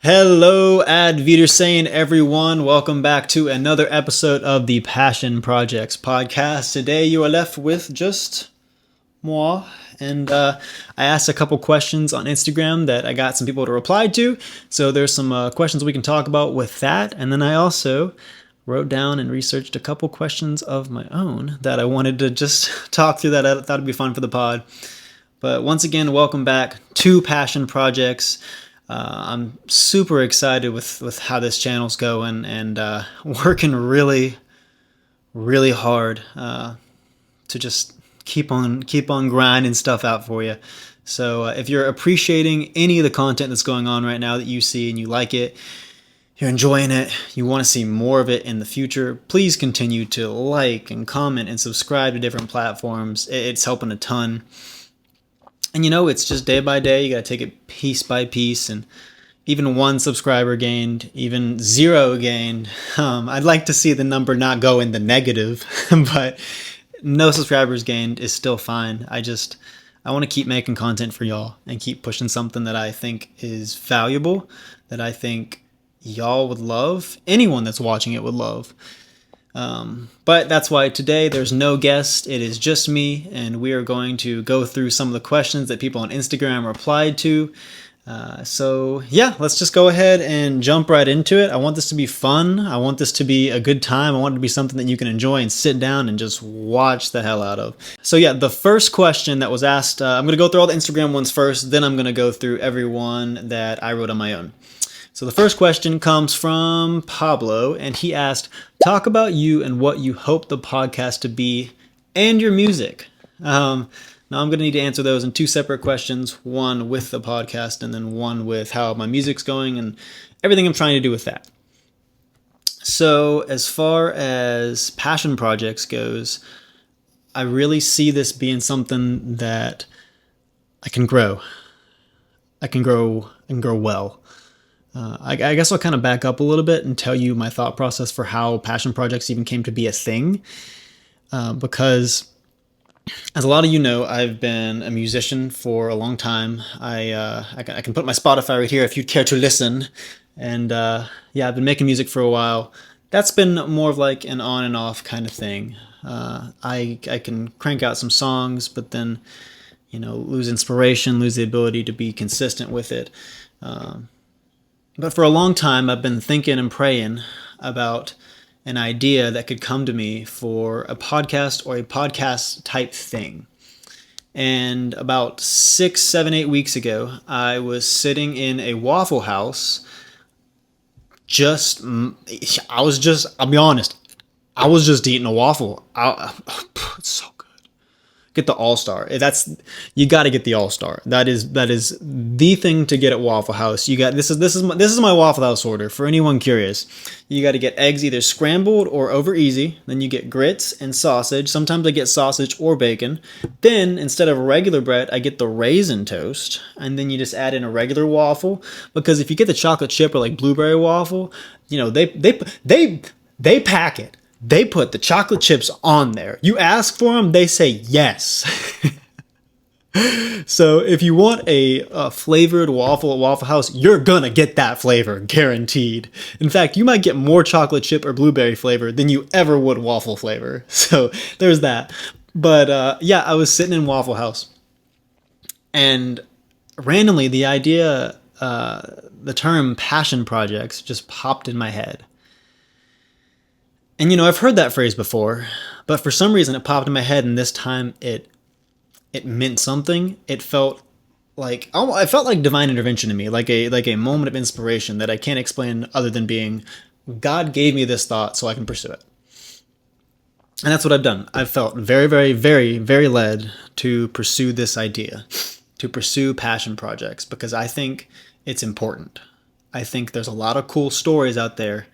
Hello, Advidersain everyone. Welcome back to another episode of the Passion Projects podcast. Today you are left with just moi. And I asked a couple questions on Instagram that I got some people to reply to. So there's some questions we can talk about with that. And then I also wrote down and researched a couple questions of my own that I wanted to just talk through that I thought it'd be fun for the pod. But once again, welcome back to Passion Projects. I'm super excited with how this channel's going and working really, really hard to just keep on grinding stuff out for you. So if you're appreciating any of the content that's going on right now that you see and you like it, you're enjoying it, you want to see more of it in the future, please continue to like and comment and subscribe to different platforms. It's helping a ton. And it's just day by day. You got to take it piece by piece. And even one subscriber gained, even zero gained. I'd like to see the number not go in the negative, but no subscribers gained is still fine. I want to keep making content for y'all and keep pushing something that I think is valuable, that I think y'all would love. Anyone that's watching it would love. But that's why today there's no guest. It is just me, and we are going to go through some of the questions that people on Instagram replied to. So yeah, let's just go ahead and jump right into it. I want this to be fun. I want this to be a good time. I want it to be something that you can enjoy and sit down and just watch the hell out of. So yeah, the first question that was asked, I'm going to go through all the Instagram ones first, then I'm going to go through every one that I wrote on my own. So the first question comes from Pablo, and he asked, talk about you and what you hope the podcast to be and your music. Now I'm going to need to answer those in two separate questions, one with the podcast and then one with how my music's going and everything I'm trying to do with that. So as far as passion projects goes, I really see this being something that I can grow. I can grow well. I guess I'll kind of back up a little bit and tell you my thought process for how passion projects even came to be a thing. Because as a lot of you know, I've been a musician for a long time. I can put my Spotify right here if you'd care to listen. And yeah, I've been making music for a while. That's been more of like an on and off kind of thing. I can crank out some songs, but then, lose inspiration, lose the ability to be consistent with it. But for a long time, I've been thinking and praying about an idea that could come to me for a podcast or a podcast type thing. And about 6, 7, 8 weeks ago, I was sitting in a Waffle House. I'll be honest, I was just eating a waffle. It's so good. Get the All-Star. You got to get the All-Star. That is the thing to get at Waffle House. This is my Waffle House order for anyone curious. You got to get eggs either scrambled or over easy. Then you get grits and sausage. Sometimes I get sausage or bacon. Then instead of regular bread, I get the raisin toast, and then you just add in a regular waffle. Because if you get the chocolate chip or like blueberry waffle, they pack it. They put the chocolate chips on there. You ask for them, they say yes. So if you want a flavored waffle at Waffle House, you're gonna get that flavor, guaranteed. In fact, you might get more chocolate chip or blueberry flavor than you ever would waffle flavor. So there's that. But yeah, I was sitting in Waffle House, and randomly the idea, the term passion projects just popped in my head. And I've heard that phrase before, but for some reason it popped in my head, and this time it meant something. It felt like divine intervention to me, like a moment of inspiration that I can't explain other than being God gave me this thought so I can pursue it. And that's what I've done. I've felt very, very, very, very led to pursue this idea, to pursue passion projects, because I think it's important. I think there's a lot of cool stories out there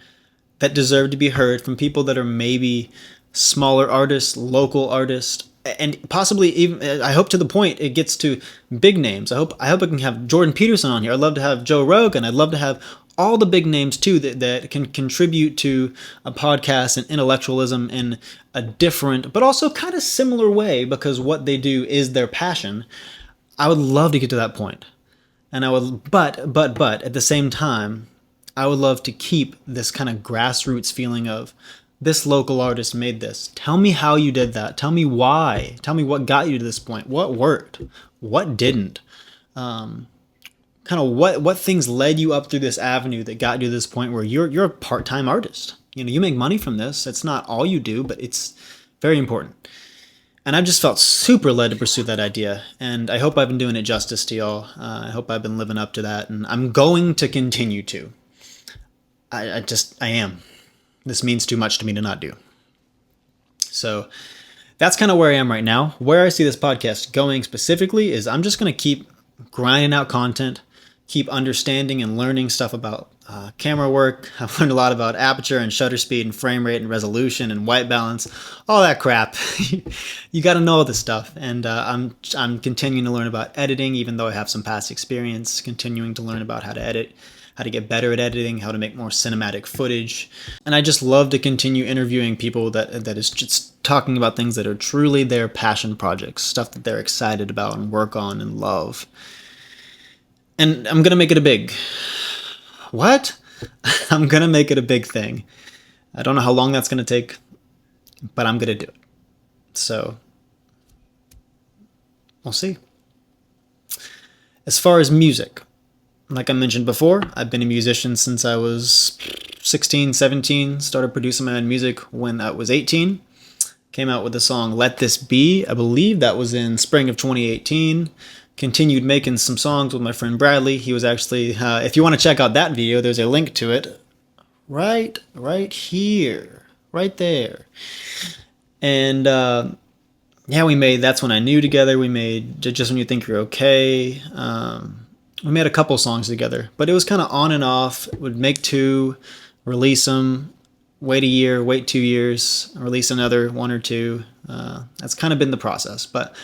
that deserve to be heard from people that are maybe smaller artists, local artists, and possibly even, I hope to the point it gets to big names. I hope I can have Jordan Peterson on here. I'd love to have Joe Rogan. I'd love to have all the big names too that can contribute to a podcast and intellectualism in a different, but also kind of similar way, because what they do is their passion. I would love to get to that point. And I would, but at the same time, I would love to keep this kind of grassroots feeling of this local artist made this. Tell me how you did that. Tell me why. Tell me what got you to this point. What worked? What didn't? Kind of what things led you up through this avenue that got you to this point where you're a part-time artist. You know, you make money from this. It's not all you do, but it's very important. And I've just felt super led to pursue that idea. And I hope I've been doing it justice to y'all. I hope I've been living up to that. And I'm going to continue to. I am. This means too much to me to not do. So that's kind of where I am right now. Where I see this podcast going specifically is I'm just going to keep grinding out content, keep understanding and learning stuff about camera work. I've learned a lot about aperture and shutter speed and frame rate and resolution and white balance, all that crap. You got to know all this stuff. And I'm continuing to learn about editing, even though I have some past experience, continuing to learn about how to edit, how to get better at editing, how to make more cinematic footage. And I just love to continue interviewing people that is just talking about things that are truly their passion projects, stuff that they're excited about and work on and love. And I'm going to make it a big... What? I'm going to make it a big thing. I don't know how long that's going to take, but I'm going to do it. So, we'll see. As far as music, like I mentioned before, I've been a musician since I was 16, 17. Started producing my own music when I was 18. Came out with the song Let This Be. I believe that was in spring of 2018. Continued making some songs with my friend Bradley. He was actually, if you want to check out that video, there's a link to it right here, right there. And yeah, we made That's When I Knew together. We made Just When You Think You're Okay. We made a couple songs together, but it was kind of on and off. Would make two, release them, wait a year, wait 2 years, release another one or two. That's kind of been the process, but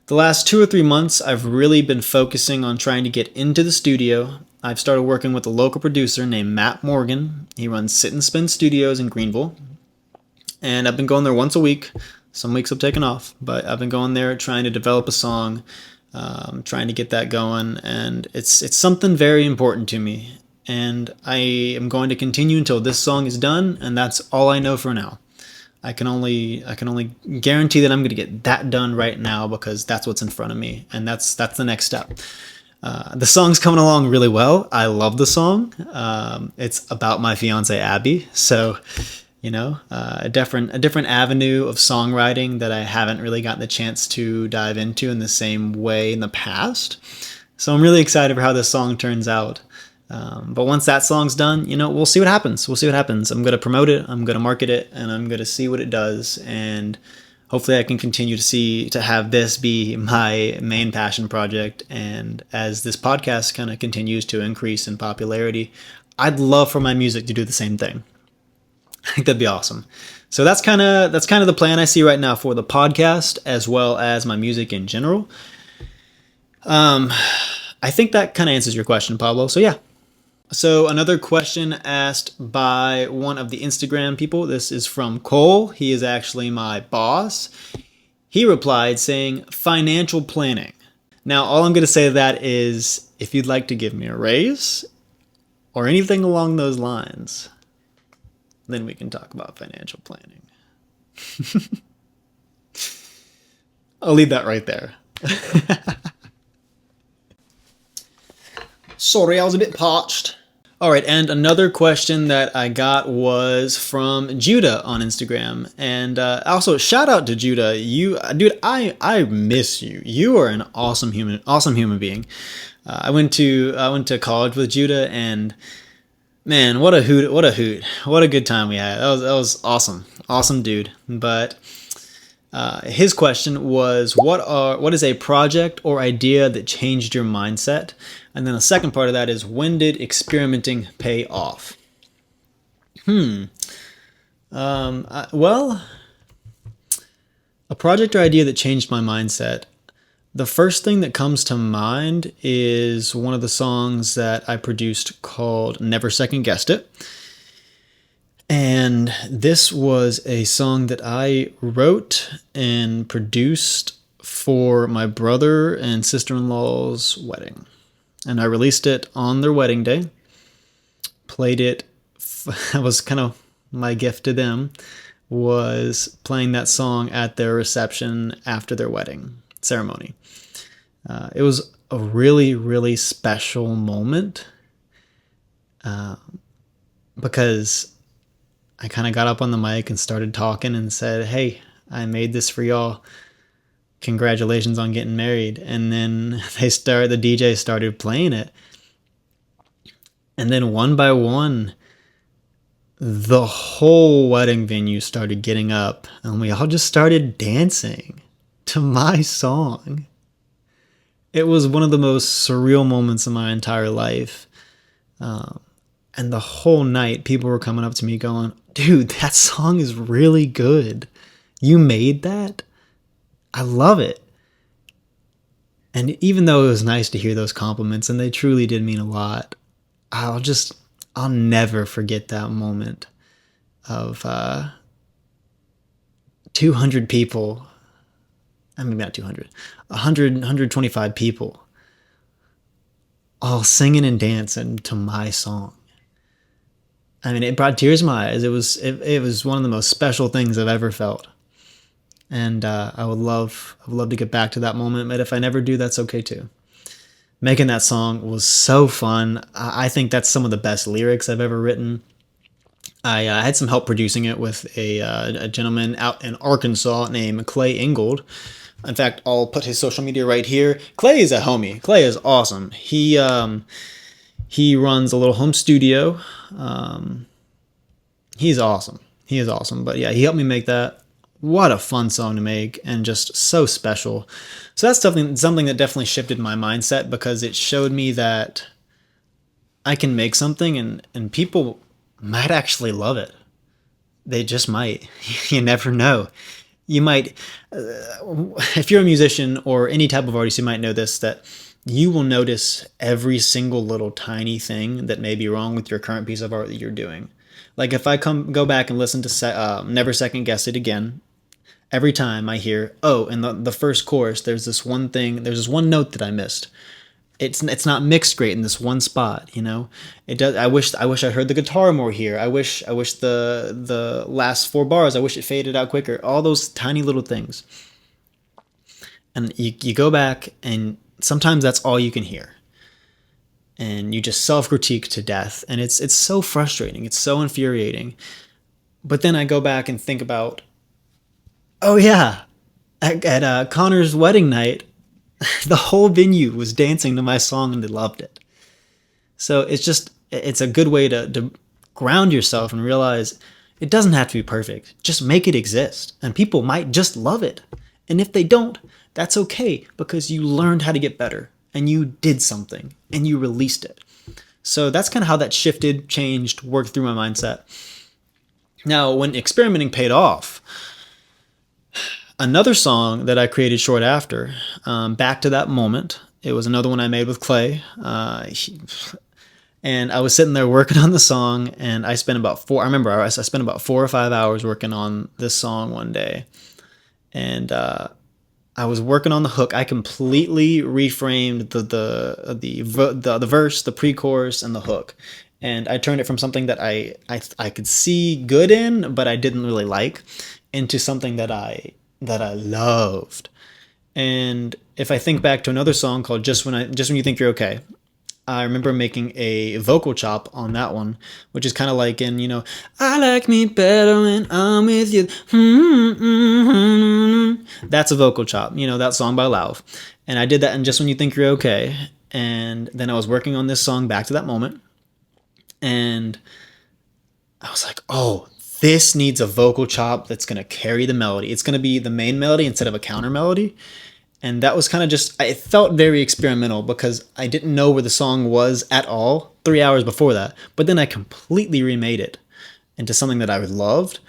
the last 2 or 3 months, I've really been focusing on trying to get into the studio. I've started working with a local producer named Matt Morgan. He runs Sit and Spin Studios in Greenville. And I've been going there once a week. Some weeks I've taken off, but I've been going there trying to develop a song, trying to get that going. And it's something very important to me. And I am going to continue until this song is done, and that's all I know for now. I can only guarantee that I'm going to get that done right now because that's what's in front of me, and that's the next step. The song's coming along really well. I love the song. It's about my fiance Abby, so you know, a different avenue of songwriting that I haven't really gotten the chance to dive into in the same way in the past. So I'm really excited for how this song turns out. But once that song's done, you know, we'll see what happens. I'm going to promote it. I'm going to market it, and I'm going to see what it does. And hopefully I can continue to have this be my main passion project. And as this podcast kind of continues to increase in popularity, I'd love for my music to do the same thing. I think that'd be awesome. So that's kind of the plan I see right now for the podcast, as well as my music in general. I think that kind of answers your question, Pablo. So yeah. So another question asked by one of the Instagram people. This is from Cole. He is actually my boss. He replied saying, financial planning. Now, all I'm going to say to that is, if you'd like to give me a raise or anything along those lines, then we can talk about financial planning. I'll leave that right there. Sorry, I was a bit parched. All right, and another question that I got was from Judah on Instagram, and also shout out to Judah. Dude, I miss you. You are an awesome human being. I went to college with Judah, and man, what a hoot! What a good time we had. That was awesome dude. But his question was, what is a project or idea that changed your mindset? And then the second part of that is, when did experimenting pay off? Well, a project or idea that changed my mindset. The first thing that comes to mind is one of the songs that I produced called Never Second Guessed It. And this was a song that I wrote and produced for my brother and sister-in-law's wedding. And I released it on their wedding day. Played it. That was kind of my gift to them, was playing that song at their reception after their wedding ceremony. It was a really, really special moment because I kind of got up on the mic and started talking and said, "Hey, I made this for y'all. Congratulations on getting married." And then the DJ started playing it. And then one by one, the whole wedding venue started getting up and we all just started dancing to my song. It was one of the most surreal moments of my entire life. And the whole night, people were coming up to me going, "Dude, that song is really good. You made that? I love it." And even though it was nice to hear those compliments, and they truly did mean a lot, I'll never forget that moment of 200 people. I mean, not 200, 100, 125 people all singing and dancing to my song. I mean, it brought tears to my eyes. It was one of the most special things I've ever felt. And I would love to get back to that moment. But if I never do, that's okay too. Making that song was so fun. I think that's some of the best lyrics I've ever written. I had some help producing it with a gentleman out in Arkansas named Clay Ingold. In fact, I'll put his social media right here. Clay is a homie. Clay is awesome. He runs a little home studio. He's awesome. He is awesome. But yeah, he helped me make that. What a fun song to make, and just so special. So that's something that definitely shifted my mindset, because it showed me that I can make something and people might actually love it. They just might. You never know. You might, if you're a musician or any type of artist, you might know this, that you will notice every single little tiny thing that may be wrong with your current piece of art that you're doing. Like if I go back and listen to Never Second Guess It Again, every time I hear, oh, in the first chorus, there's this one note that I missed. It's not mixed great in this one spot, you know. It does. I wish I heard the guitar more here. I wish the last 4 bars, I wish it faded out quicker. All those tiny little things. And you go back, and sometimes that's all you can hear. And you just self-critique to death, and it's so frustrating. It's so infuriating. But then I go back and think about, oh yeah, at Connor's wedding night, the whole venue was dancing to my song and they loved it. So it's a good way to ground yourself and realize it doesn't have to be perfect. Just make it exist, and people might just love it. And if they don't, that's okay, because you learned how to get better and you did something and you released it. So that's kind of how that shifted, changed, worked through my mindset. Now, when experimenting paid off, another song that I created short after, Back to That Moment, it was another one I made with Clay. And I was sitting there working on the song, and I spent about 4 or 5 hours working on this song one day. And I was working on the hook. I completely reframed the verse, the pre-chorus, and the hook. And I turned it from something that I could see good in, but I didn't really like, into something that I loved. And if I think back to another song called Just When You Think You're Okay, I remember making a vocal chop on that one, which is kind of like in, I like me better when I'm with you. That's a vocal chop, that song by Lauv. And I did that in Just When You Think You're Okay. And then I was working on this song, Back to That Moment. And I was like, oh, this needs a vocal chop that's going to carry the melody. It's going to be the main melody instead of a counter melody. And that was kind of it felt very experimental, because I didn't know where the song was at all 3 hours before that. But then I completely remade it into something that I loved.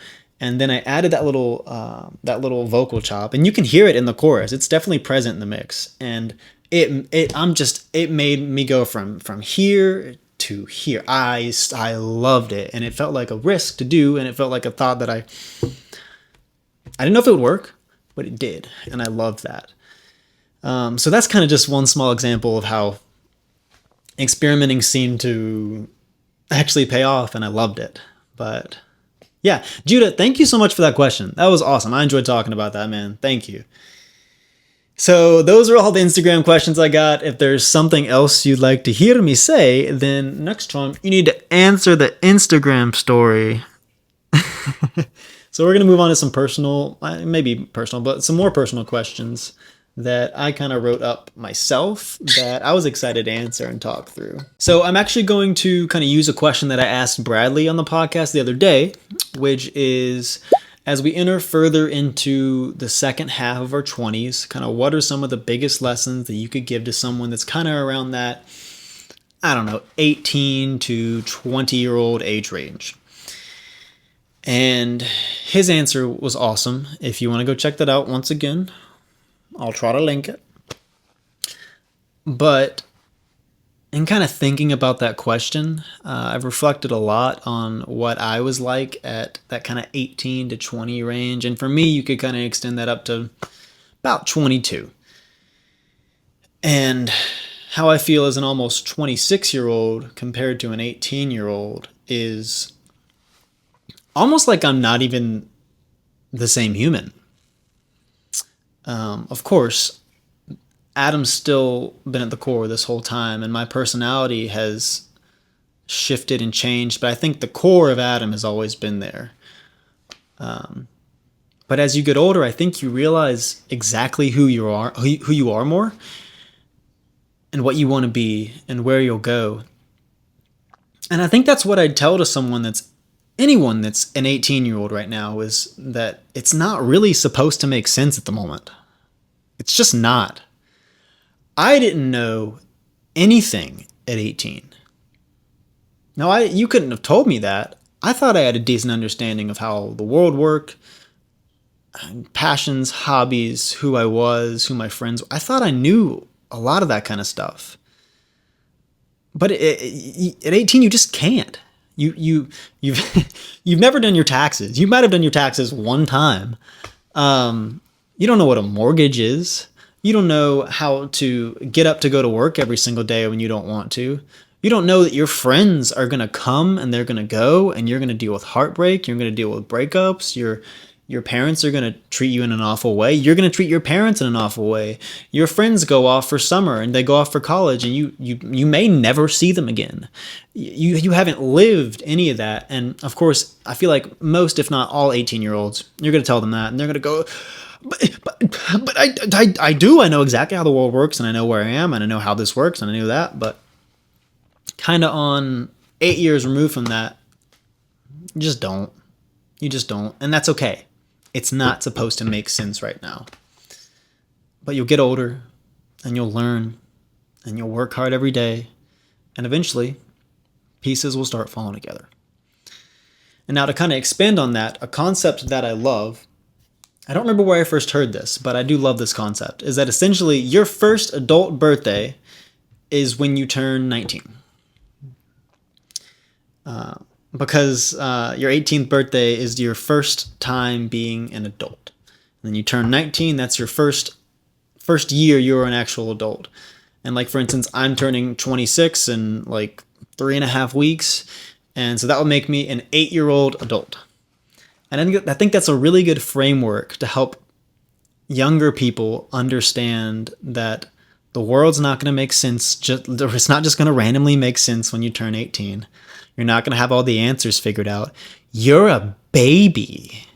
And then I added that little vocal chop, and you can hear it in the chorus. It's definitely present in the mix. And it made me go from here to here. I loved it, and it felt like a risk to do, and it felt like a thought that I didn't know if it would work, but it did, and I loved that. So that's kind of just one small example of how experimenting seemed to actually pay off, and I loved it. But yeah, Judah, thank you so much for that question. That was awesome. I enjoyed talking about that, man. Thank you. So those are all the Instagram questions I got. If there's something else you'd like to hear me say, then next time you need to answer the Instagram story. So we're going to move on to some personal, maybe personal, but some more personal questions that I kind of wrote up myself that I was excited to answer and talk through. So I'm actually going to kind of use a question that I asked Bradley on the podcast the other day, which is, as we enter further into the second half of our 20s, kind of what are some of the biggest lessons that you could give to someone that's kind of around that, 18 to 20-year-old age range? And his answer was awesome. If you want to go check that out once again, I'll try to link it. But in kind of thinking about that question, I've reflected a lot on what I was like at that kind of 18 to 20 range. And for me, you could kind of extend that up to about 22. And how I feel as an almost 26-year-old compared to an 18-year-old is almost like I'm not even the same human. Of course, Adam's still been at the core this whole time, and my personality has shifted and changed, but I think the core of Adam has always been there. But as you get older, I think you realize exactly who you are more, and what you want to be, and where you'll go. And I think that's what I'd tell to anyone that's an 18-year-old right now, is that it's not really supposed to make sense at the moment. It's just not. I didn't know anything at 18. Now, you couldn't have told me that. I thought I had a decent understanding of how the world worked, passions, hobbies, who I was, who my friends were. I thought I knew a lot of that kind of stuff. But at 18, you just can't. You've never done your taxes. You might have done your taxes one time. You don't know what a mortgage is. You don't know how to get up to go to work every single day when you don't want to. You don't know that your friends are going to come and they're going to go, and you're going to deal with heartbreak. You're going to deal with breakups. Your parents are going to treat you in an awful way. You're going to treat your parents in an awful way. Your friends go off for summer and they go off for college, and you may never see them again. You haven't lived any of that. And of course, I feel like most, if not all 18-year-olds, you're going to tell them that, and they're going to go, but I do. I know exactly how the world works, and I know where I am, and I know how this works, and I knew that. But kind of on 8 years removed from that, you just don't. And that's okay. It's not supposed to make sense right now. But you'll get older, and you'll learn, and you'll work hard every day, and eventually pieces will start falling together. And now to kind of expand on that, a concept that I love, I don't remember where I first heard this, but I do love this concept, is that essentially your first adult birthday is when you turn 19. Because your 18th birthday is your first time being an adult. And then you turn 19, that's your first year you're an actual adult. And like, for instance, I'm turning 26 in like 3.5 weeks. And so that would make me an 8-year-old adult. And I think that's a really good framework to help younger people understand that the world's not going to make sense. It's not just going to randomly make sense when you turn 18. You're not going to have all the answers figured out. You're a baby.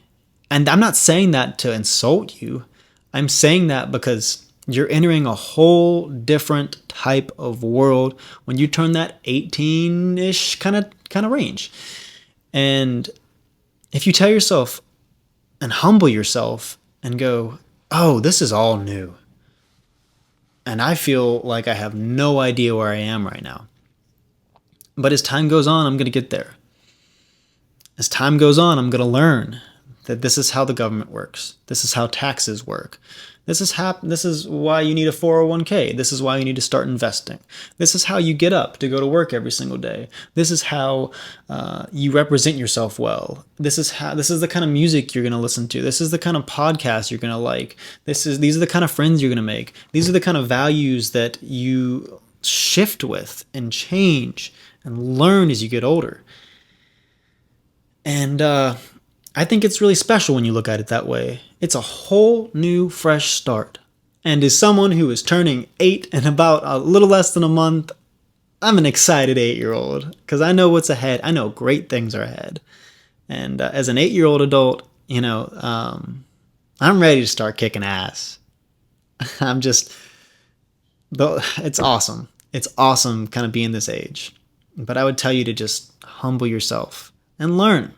And I'm not saying that to insult you. I'm saying that because you're entering a whole different type of world when you turn that 18-ish kind of range. And if you tell yourself and humble yourself and go, oh, this is all new, and I feel like I have no idea where I am right now, but as time goes on, I'm going to get there. As time goes on, I'm going to learn that this is how the government works. This is how taxes work. This is why you need a 401k. This is why you need to start investing. This is how you get up to go to work every single day. This is how you represent yourself well. This is the kind of music you're going to listen to. This is the kind of podcast you're going to like. These are the kind of friends you're going to make. These are the kind of values that you shift with and change and learn as you get older. And I think it's really special when you look at it that way. It's a whole new, fresh start. And as someone who is turning 8 in about a little less than a month, I'm an excited 8-year-old because I know what's ahead. I know great things are ahead. And as an 8-year-old adult, I'm ready to start kicking ass. It's awesome. It's awesome kind of being this age. But I would tell you to just humble yourself and learn.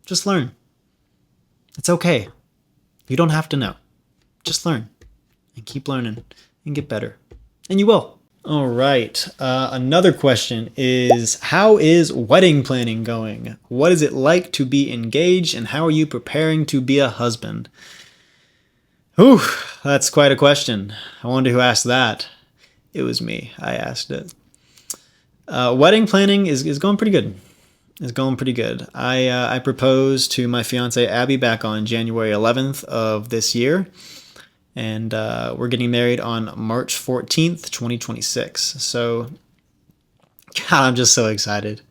Just learn. It's okay. You don't have to know. Just learn and keep learning and get better. And you will. All right. Another question is, how is wedding planning going? What is it like to be engaged, and how are you preparing to be a husband? Whew, that's quite a question. I wonder who asked that. It was me. I asked it. Wedding planning is going pretty good. It's going pretty good. I proposed to my fiance Abby back on January 11th of this year. And we're getting married on March 14th, 2026. So, God, I'm just so excited.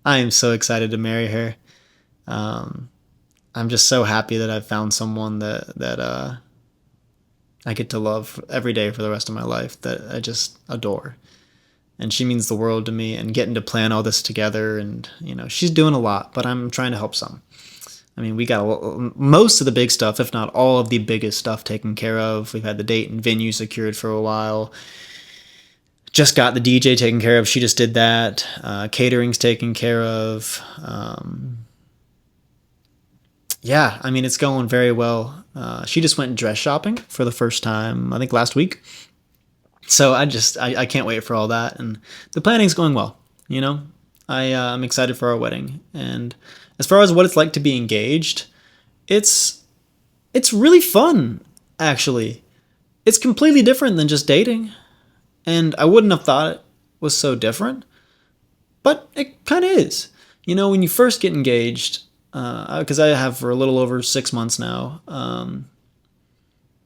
I am so excited to marry her. I'm just so happy that I've found someone that I get to love every day for the rest of my life, that I just adore. And she means the world to me, and getting to plan all this together. And, she's doing a lot, but I'm trying to help some. I mean, we got most of the big stuff, if not all of the biggest stuff, taken care of. We've had the date and venue secured for a while. Just got the DJ taken care of. She just did that. Catering's taken care of. Yeah, I mean, it's going very well. She just went dress shopping for the first time, I think last week. So I can't wait for all that. And the planning's going well, I'm excited for our wedding. And as far as what it's like to be engaged, it's really fun, actually. It's completely different than just dating. And I wouldn't have thought it was so different, but it kind of is. When you first get engaged, because I have for a little over 6 months now,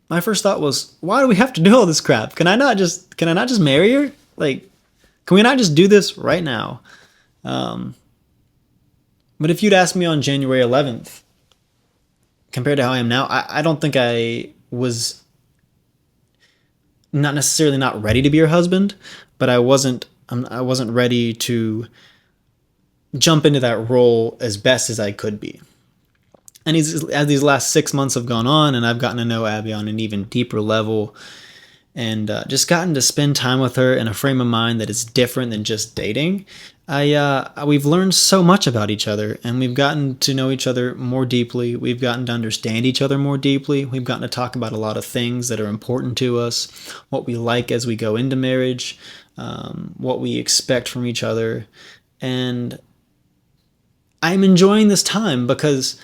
my first thought was, why do we have to do all this crap? Can I not just marry her? Like, can we not just do this right now? But if you'd asked me on January 11th, compared to how I am now, I don't think I was not necessarily not ready to be your husband, but I wasn't ready to jump into that role as best as I could be. And as these last 6 months have gone on, and I've gotten to know Abby on an even deeper level, and just gotten to spend time with her in a frame of mind that is different than just dating, we've learned so much about each other, and we've gotten to know each other more deeply. We've gotten to understand each other more deeply. We've gotten to talk about a lot of things that are important to us, what we like as we go into marriage, what we expect from each other. And I'm enjoying this time because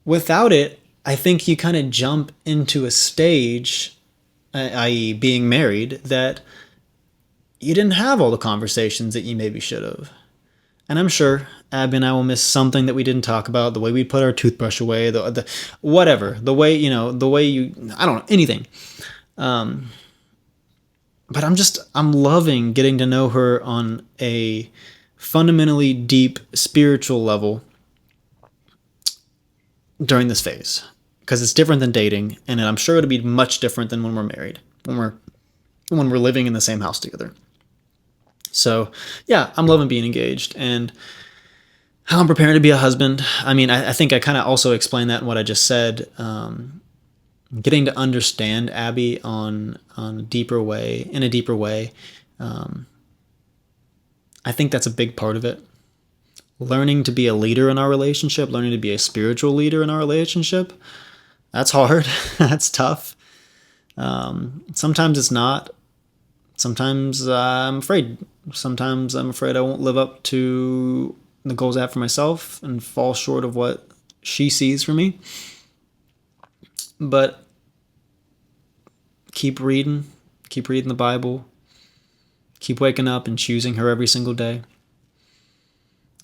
without it, I think you kind of jump into a stage, i.e. being married, that you didn't have all the conversations that you maybe should have. And I'm sure Abby and I will miss something that we didn't talk about, the way we put our toothbrush away, the whatever, the way you, I don't know, anything. But I'm loving getting to know her on a fundamentally deep spiritual level during this phase, because it's different than dating, and I'm sure it'll be much different than when we're married, when we're living in the same house together. So yeah, I'm loving being engaged and how I'm preparing to be a husband. I mean, I think I kind of also explained that in what I just said. Getting to understand Abby in a deeper way. I think that's a big part of it. Learning to be a leader in our relationship, learning to be a spiritual leader in our relationship. That's hard. That's tough. Sometimes it's not. Sometimes I'm afraid. Sometimes I'm afraid I won't live up to the goals I have for myself and fall short of what she sees for me. But keep reading the Bible, keep waking up and choosing her every single day.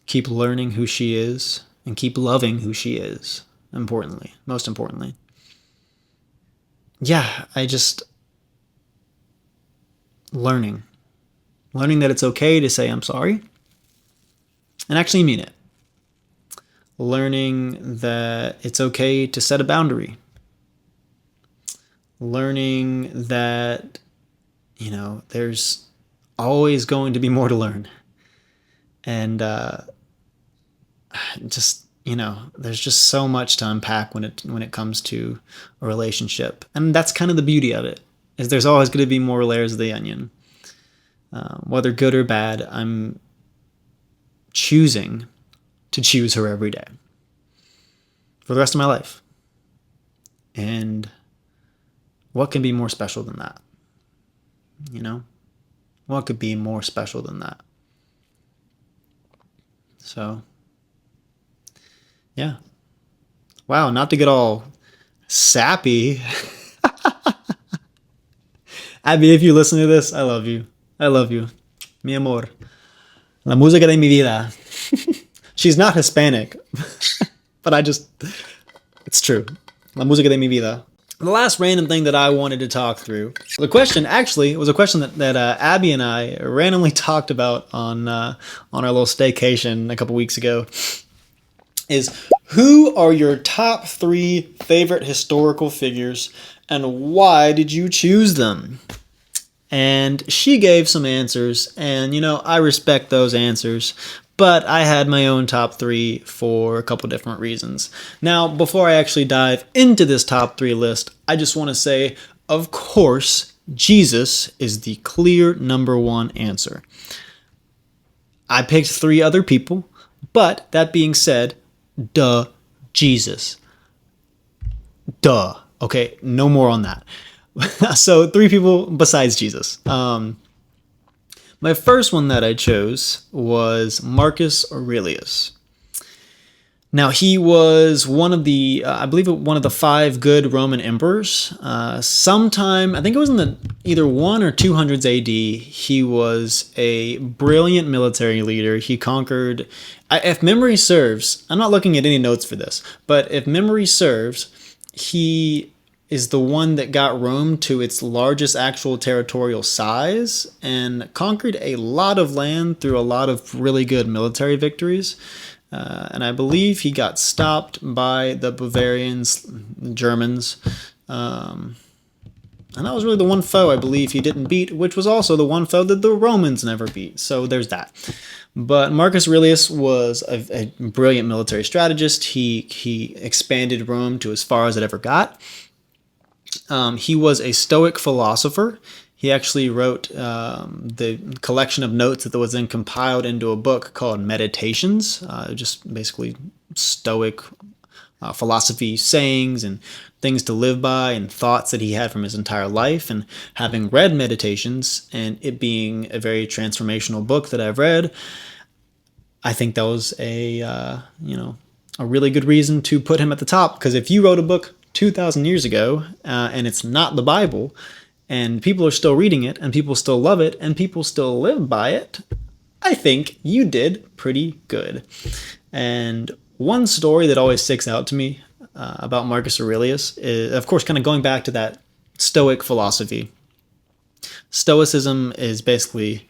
Keep learning who she is and keep loving who she is, most importantly. Yeah, learning. Learning that it's okay to say I'm sorry and actually mean it. Learning that it's okay to set a boundary. Learning that, there's always going to be more to learn. And there's just so much to unpack when it comes to a relationship. And that's kind of the beauty of it, is there's always going to be more layers of the onion. Whether good or bad, I'm choosing to choose her every day for the rest of my life. And what can be more special than that? What could be more special than that? So, yeah. Wow, not to get all sappy. Abby, if you listen to this, I love you. I love you. Mi amor. La música de mi vida. She's not Hispanic, but it's true. La música de mi vida. The last random thing that I wanted to talk through. The question actually was a question that Abby and I randomly talked about on our little staycation a couple weeks ago. Is who are your top 3 favorite historical figures and why did you choose them? And she gave some answers, and I respect those answers, but I had my own top 3 for a couple different reasons. Now, before I actually dive into this top 3 list, I just want to say, of course, Jesus is the clear number 1 answer. I picked 3 other people, but that being said, duh, Jesus. Duh. Okay, no more on that. So 3 people besides Jesus. My first one that I chose was Marcus Aurelius. Now, he was one of the, I believe, one of the 5 good Roman emperors. Sometime, I think it was in either 1 or 200s AD, he was a brilliant military leader. He conquered, if memory serves, I'm not looking at any notes for this, but if memory serves, he is the one that got Rome to its largest actual territorial size and conquered a lot of land through a lot of really good military victories. And I believe he got stopped by the Bavarians, Germans. And that was really the one foe I believe he didn't beat, which was also the one foe that the Romans never beat. So there's that. But Marcus Aurelius was a brilliant military strategist. He expanded Rome to as far as it ever got. He was a Stoic philosopher. He actually wrote the collection of notes that was then compiled into a book called Meditations, just basically Stoic philosophy sayings and things to live by and thoughts that he had from his entire life. And having read Meditations and it being a very transformational book that I've read, I think that was a really good reason to put him at the top. Because if you wrote a book 2,000 years ago and it's not the Bible, and people are still reading it, and people still love it, and people still live by it, I think you did pretty good. And one story that always sticks out to me about Marcus Aurelius is, of course, kind of going back to that Stoic philosophy. Stoicism is basically,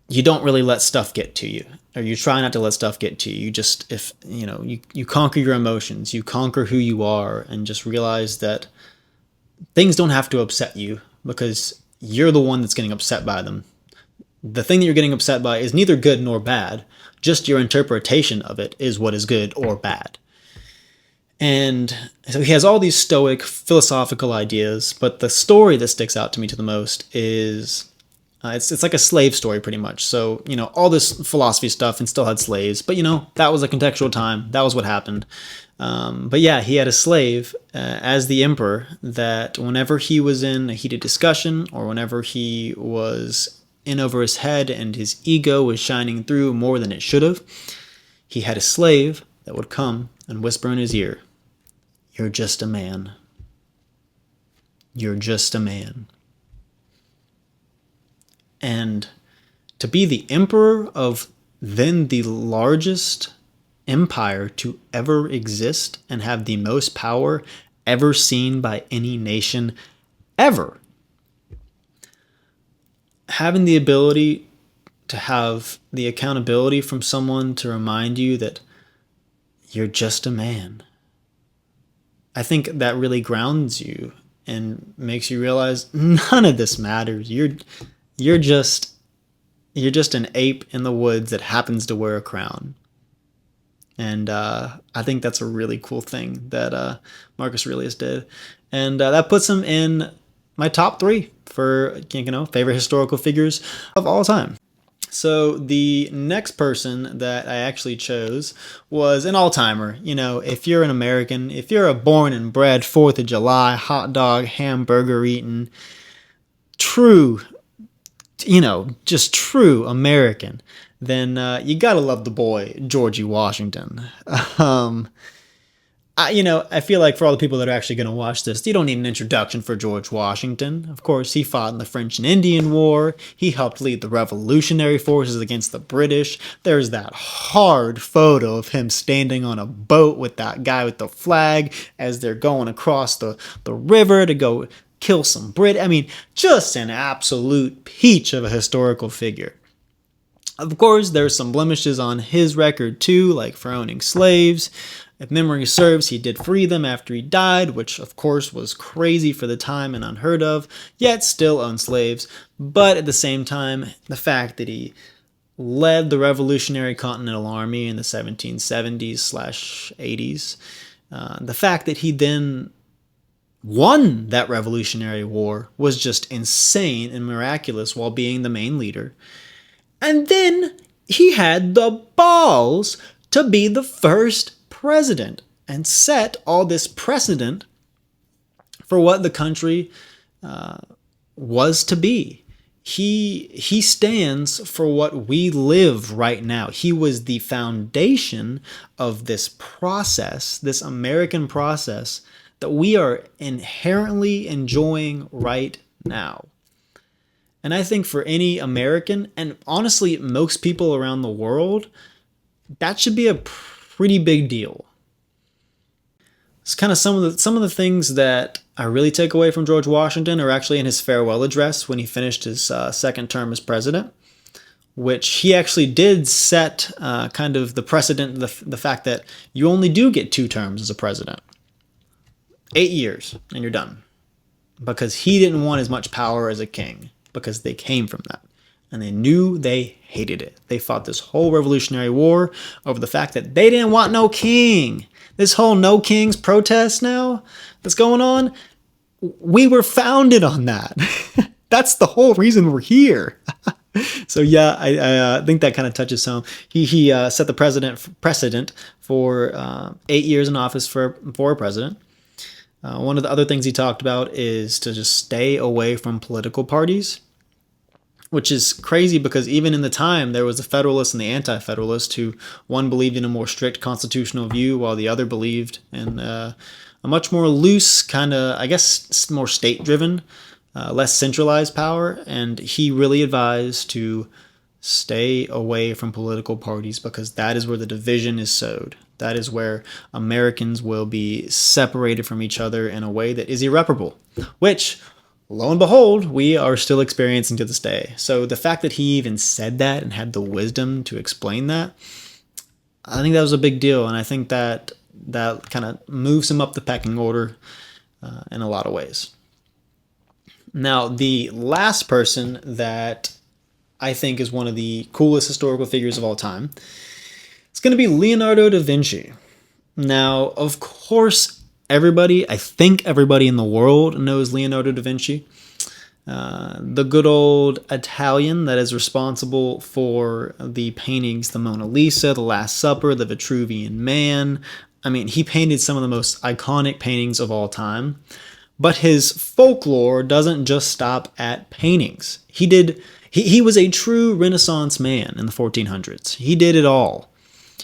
you don't really let stuff get to you, or you try not to let stuff get to you. You just, you conquer your emotions, you conquer who you are, and just realize that things don't have to upset you because you're the one that's getting upset by them. The thing that you're getting upset by is neither good nor bad. Just your interpretation of it is what is good or bad. And so he has all these Stoic philosophical ideas, but the story that sticks out to me to the most is it's like a slave story pretty much. So, all this philosophy stuff and still had slaves, but that was a contextual time. That was what happened. But yeah, he had a slave as the emperor that whenever he was in a heated discussion or whenever he was in over his head and his ego was shining through more than it should have, he had a slave that would come and whisper in his ear, "You're just a man. You're just a man." And to be the emperor of then the largest empire to ever exist and have the most power ever seen by any nation ever. having the ability to have the accountability from someone to remind you that you're just a man. I think that really grounds you and makes you realize none of this matters. You're just an ape in the woods that happens to wear a crown. And I think that's a really cool thing that Marcus Aurelius did. And that puts him in my top 3 for, favorite historical figures of all time. So the next person that I actually chose was an all-timer. If you're an American, if you're a born and bred 4th of July, hot dog, hamburger eating, true, just true American, then you gotta love the boy, Georgie Washington. I feel like for all the people that are actually going to watch this, you don't need an introduction for George Washington. Of course, he fought in the French and Indian War. He helped lead the revolutionary forces against the British. There's that hard photo of him standing on a boat with that guy with the flag as they're going across the river to go kill some Brit. I mean, just an absolute peach of a historical figure. Of course, there's some blemishes on his record too, like for owning slaves. If memory serves, he did free them after he died, which of course was crazy for the time and unheard of, yet still owned slaves. But at the same time, the fact that he led the Revolutionary Continental Army in the 1770s/80s, the fact that he then won that Revolutionary War was just insane and miraculous while being the main leader. And then he had the balls to be the first president and set all this precedent for what the country was to be. He stands for what we live right now. He was the foundation of this process, this American process that we are inherently enjoying right now. And I think for any American, and honestly most people around the world, that should be a pretty big deal. It's kind of some of the things that I really take away from George Washington are actually in his farewell address when he finished his second term as president, which he actually did set kind of the precedent, the fact that you only do get 2 terms as a president. 8 years and you're done. Because he didn't want as much power as a king, because they came from that. And they knew they hated it. They fought this whole Revolutionary War over the fact that they didn't want no king. This whole no kings protest now that's going on, we were founded on that. That's the whole reason we're here. So yeah, I think that kind of touches home. He set the precedent for 8 years in office for a president. One of the other things he talked about is to just stay away from political parties, which is crazy because even in the time there was the Federalists and the Anti-Federalists who one believed in a more strict constitutional view while the other believed in a much more loose kind of, I guess, more state-driven, less centralized power. And he really advised to stay away from political parties because that is where the division is sowed. That is where Americans will be separated from each other in a way that is irreparable, which, lo and behold, we are still experiencing to this day. So the fact that he even said that and had the wisdom to explain that, I think that was a big deal. And I think that kind of moves him up the pecking order in a lot of ways. Now, the last person that I think is one of the coolest historical figures of all time, it's going to be Leonardo da Vinci. Now, of course, I think everybody in the world knows Leonardo da Vinci. The good old Italian that is responsible for the paintings, the Mona Lisa, the Last Supper, the Vitruvian Man. I mean, he painted some of the most iconic paintings of all time. But his folklore doesn't just stop at paintings. He was a true Renaissance man in the 1400s. He did it all.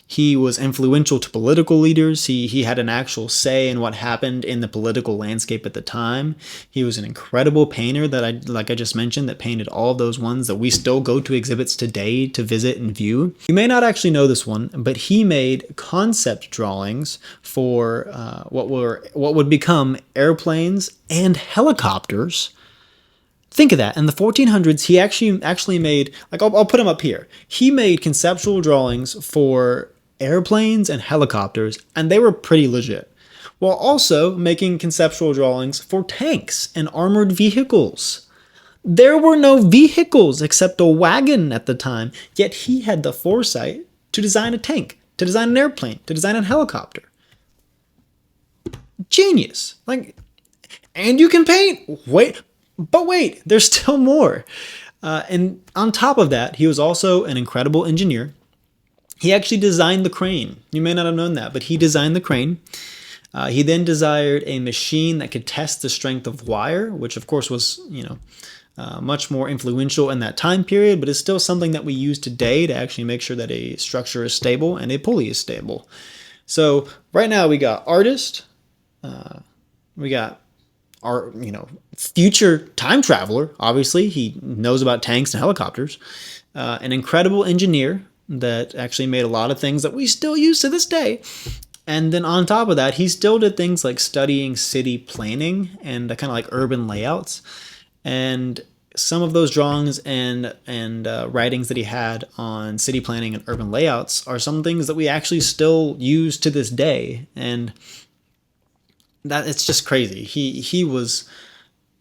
He was influential to political leaders. He had an actual say in what happened in the political landscape at the time. He was an incredible painter like I just mentioned, that painted all those ones that we still go to exhibits today to visit and view. You may not actually know this one, but he made concept drawings for what would become airplanes and helicopters Think of that. In the 1400s, he actually made, like, I'll put him up here. He made conceptual drawings for airplanes and helicopters, and they were pretty legit, while also making conceptual drawings for tanks and armored vehicles. There were no vehicles except a wagon at the time, yet he had the foresight to design a tank, to design an airplane, to design a helicopter. Genius. Like, and you can paint. Wait, there's still more. And on top of that, he was also an incredible engineer. He actually designed the crane. You may not have known that, but he designed the crane. He then desired a machine that could test the strength of wire, which of course was, much more influential in that time period, but is still something that we use today to actually make sure that a structure is stable and a pulley is stable. So right now we got artist, we got our, future time traveler. Obviously, he knows about tanks and helicopters. An incredible engineer that actually made a lot of things that we still use to this day. And then on top of that, he still did things like studying city planning and kind of like urban layouts. And some of those drawings and writings that he had on city planning and urban layouts are some things that we actually still use to this day. And that it's just crazy. He was,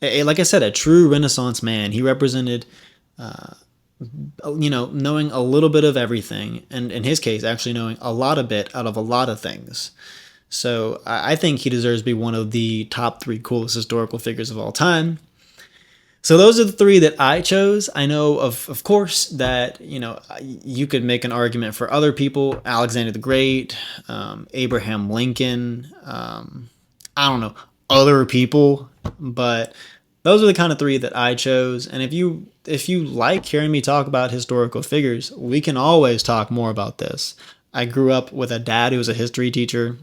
like I said, a true Renaissance man. He represented, knowing a little bit of everything, and in his case, actually knowing a lot of bit out of a lot of things. So I think he deserves to be one of the top 3 coolest historical figures of all time. So those are the 3 that I chose. I know, of course, that, you could make an argument for other people, Alexander the Great, Abraham Lincoln, I don't know, other people, but those are the kind of 3 that I chose. And if you like hearing me talk about historical figures, we can always talk more about this. I grew up with a dad who was a history teacher.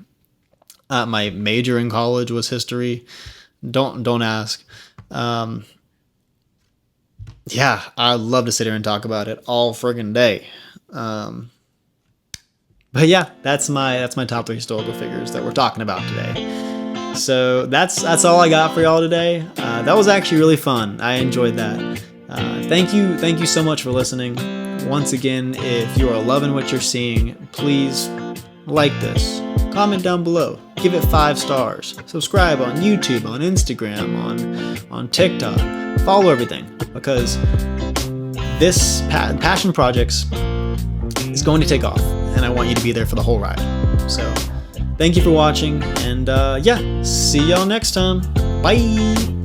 My major in college was history. Don't ask. Yeah, I'd love to sit here and talk about it all friggin' day. But yeah, that's my top 3 historical figures that we're talking about today. So that's all I got for y'all today. That was actually really fun. I enjoyed that. Thank you so much for listening. Once again, if you are loving what you're seeing, please like this, comment down below, give it 5 stars, subscribe on YouTube, on Instagram, on TikTok, follow everything, because this Passion Projects is going to take off, and I want you to be there for the whole ride. So thank you for watching, and see y'all next time. Bye!